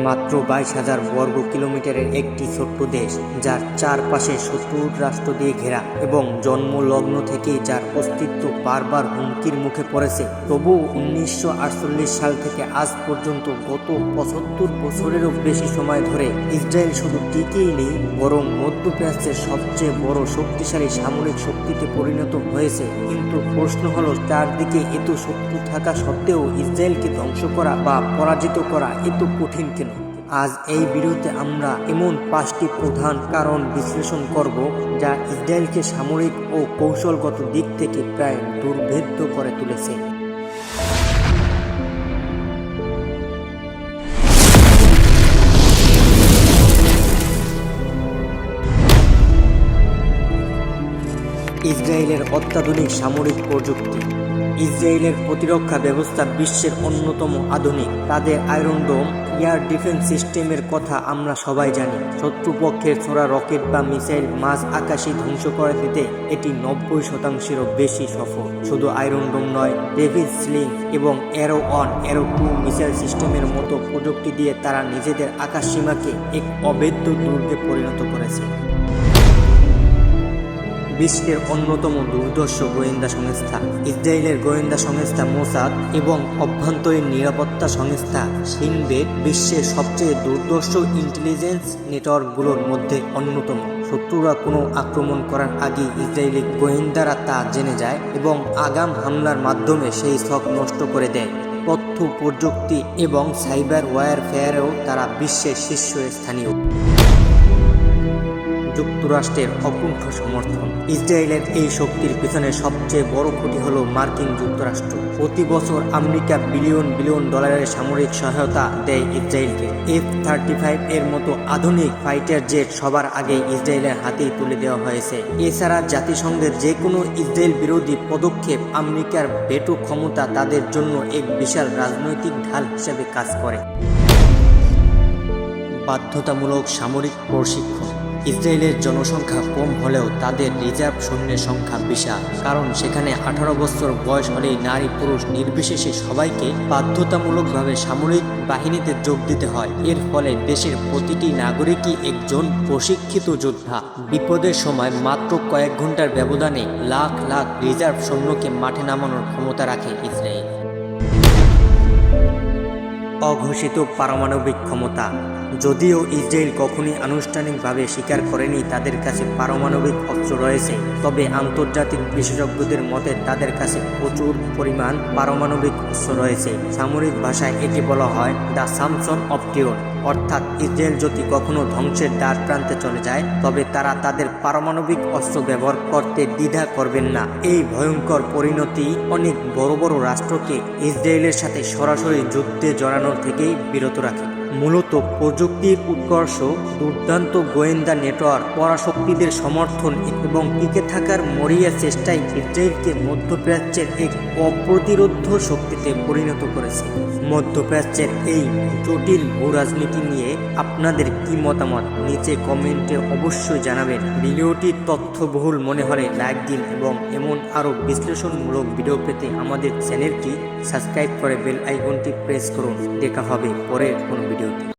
মাত্র 22,000 বর্গ কিলোমিটারের একটি ছোট্ট দেশ, যার চারপাশে 70 রাষ্ট্র দিয়ে ঘেরা এবং জন্মলগ্ন থেকেই যার অস্তিত্ব বারবার হুমকির মুখে পড়েছে। তবুও 1948 সাল থেকে আজ পর্যন্ত গত 75 বছরেরও বেশি সময় ধরে ইসরায়েল শুধু টিকেই নেই, বরং মধ্যপ্রাচ্যের সবচেয়ে বড় শক্তিশালী সামরিক শক্তিতে পরিণত হয়েছে। কিন্তু প্রশ্ন হলো, চারদিকে এত শত্রু থাকা সত্ত্বেও ইসরায়েলকে ধ্বংস করা বা পরাজিত করা এত কঠিন কেন? আজ এই ভিডিওতে আমরা এমন 5টি প্রধান কারণ বিশ্লেষণ করব, যা ইসরায়েলকে সামরিক ও কৌশলগত দিক থেকে প্রায় দুর্ভেদ্য করে তুলেছে। ইসরায়েলের অত্যাধুনিক সামরিক প্রযুক্তি। ইসরায়েলের প্রতিরক্ষা ব্যবস্থা বিশ্বের অন্যতম আধুনিক। তাদের আয়রন ডোম এয়ার ডিফেন্স সিস্টেমের কথা আমরা সবাই জানি। শত্রুপক্ষের ছোড়া রকেট বা মিসাইল মাঝ আকাশে ধ্বংস করে দিতে এটি 90%-এরও বেশি সফল। শুধু আয়রন ডোম নয়, ডেভিড স্লিং এবং অ্যারো 1, অ্যারো 2 মিসাইল সিস্টেমের মতো প্রযুক্তি দিয়ে তারা নিজেদের আকাশ সীমাকে এক অভেদ্য দুর্গে পরিণত করেছে। বিশ্বের অন্যতম দুর্ধর্ষ গোয়েন্দা সংস্থা ইসরায়েলের গোয়েন্দা সংস্থা মোসাদ এবং অভ্যন্তরীণ নিরাপত্তা সংস্থা শিন বেত বিশ্বের সবচেয়ে দুর্ধর্ষ ইন্টেলিজেন্স নেটওয়ার্কগুলোর মধ্যে অন্যতম। শত্রুরা কোনো আক্রমণ করার আগে ইসরায়েলি গোয়েন্দারা তা জেনে যায় এবং আগাম হামলার মাধ্যমে সেই ছক নষ্ট করে দেয়। তথ্য প্রযুক্তি এবং সাইবার ওয়ারফেয়ারেও তারা বিশ্বের শীর্ষস্থানীয়। যুক্তরাষ্ট্রের অকুণ্ঠ সমর্থন। ইসরায়েলের এই শক্তির পিছনে সবচেয়ে বড় খুঁটি হল মার্কিন যুক্তরাষ্ট্র। প্রতি বছর আমেরিকা বিলিয়ন বিলিয়ন ডলারের সামরিক সহায়তা দেয় ইসরায়েলকে। F-35 এর মতো আধুনিক ফাইটার জেট সবার আগে ইসরায়েলের হাতেই তুলে দেওয়া হয়েছে। এছাড়া জাতিসংঘের যে কোনো ইসরায়েল বিরোধী পদক্ষেপ আমেরিকার ভেটো ক্ষমতা তাদের জন্য এক বিশাল রাজনৈতিক ঢাল হিসেবে কাজ করে। বাধ্যতামূলক সামরিক প্রশিক্ষণ। ইসরায়েলের জনসংখ্যা কম হলেও তাদের রিজার্ভ সৈন্যের সংখ্যা বিশাল, কারণ সেখানে 18 বছর বয়স হলেই নারী পুরুষ নির্বিশেষে সবাইকে বাধ্যতামূলকভাবে সামরিক বাহিনীতে যোগ দিতে হয়। এর ফলে দেশের প্রতিটি নাগরিকই একজন প্রশিক্ষিত যোদ্ধা। বিপদের সময় মাত্র কয়েক ঘন্টার ব্যবধানে লাখ লাখ রিজার্ভ সৈন্যকে মাঠে নামানোর ক্ষমতা রাখে ইসরায়েল। অঘোষিত পারমাণবিক ক্ষমতা। যদিও ইসরায়েল কখনই আনুষ্ঠানিকভাবে স্বীকার করেনি তাদের কাছে পারমাণবিক অস্ত্র রয়েছে, তবে আন্তর্জাতিক বিশেষজ্ঞদের মতে তাদের কাছে প্রচুর পরিমাণ পারমাণবিক অস্ত্র রয়েছে। সামরিক ভাষায় একে বলা হয় দ্য সামসন অফ টিয়ন, অর্থাৎ ইসরায়েল যদি কখনো ধ্বংসের দ্বার প্রান্তে চলে যায়, তবে তারা তাদের পারমাণবিক অস্ত্র ব্যবহার করতে দ্বিধা করবেন না। এই ভয়ঙ্কর পরিণতি অনেক বড় বড় রাষ্ট্রকে ইসরায়েলের সাথে সরাসরি যুদ্ধে জড়ানোর থেকেই বিরত রাখে। মূলত প্রযুক্তির উৎকর্ষ, দুর্দান্ত গোয়েন্দা নেটওয়ার্ক, পরাশক্তিদের সমর্থন এবং টিকে থাকার মরিয়া চেষ্টাই ইসরায়েলকে মধ্যপ্রাচ্যের এক অপ্রতিরোধ্য শক্তিতে পরিণত করেছে। মধ্যপ্রাচ্যের এই জটিল ভূরাজনীতি নিয়ে আপনাদের কি মতামত নিচে কমেন্টে অবশ্যই জানাবেন। ভিডিওটি তথ্যবহুল মনে হলে লাইক দিন এবং এমন আরও বিশ্লেষণমূলক ভিডিও পেতে আমাদের চ্যানেলটি সাবস্ক্রাইব করে বেল আইকনটি প্রেস করুন। দেখা হবে পরের কোনো ভিডিওতে।